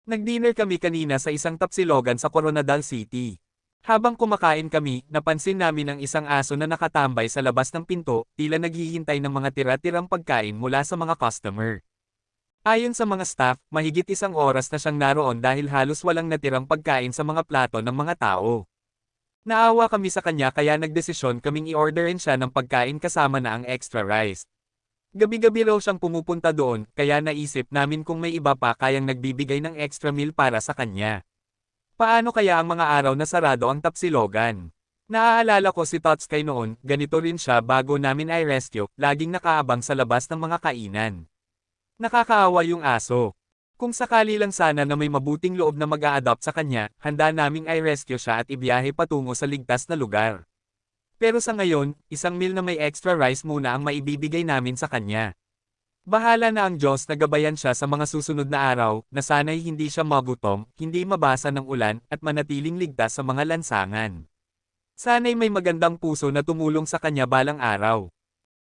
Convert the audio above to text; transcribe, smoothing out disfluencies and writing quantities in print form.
Nag-dinner kami kanina sa isang tapsilogan sa Coronadal City. Habang kumakain kami, napansin namin ang isang aso na nakatambay sa labas ng pinto, tila naghihintay ng mga tira-tirang pagkain mula sa mga customer. Ayon sa mga staff, mahigit isang oras na siyang naroon dahil halos walang natirang pagkain sa mga plato ng mga tao. Naawa kami sa kanya kaya nagdesisyon kaming i-orderin siya ng pagkain kasama na ang extra rice. Gabi-gabi raw siyang pumupunta doon, kaya naisip namin kung may iba pa kayang nagbibigay ng extra meal para sa kanya. Paano kaya ang mga araw na sarado ang tapsilogan? Naaalala ko si Totskay noon, ganito rin siya bago namin i-rescue, laging nakaabang sa labas ng mga kainan. Nakakaawa yung aso. Kung sakali lang sana na may mabuting loob na mag-a-adopt sa kanya, handa naming i-rescue siya at ibiyahe patungo sa ligtas na lugar. Pero sa ngayon, isang meal na may extra rice muna ang maibibigay namin sa kanya. Bahala na ang Diyos na gabayan siya sa mga susunod na araw, na sana'y hindi siya magutom, hindi mabasa ng ulan, at manatiling ligtas sa mga lansangan. Sana'y may magandang puso na tumulong sa kanya balang araw.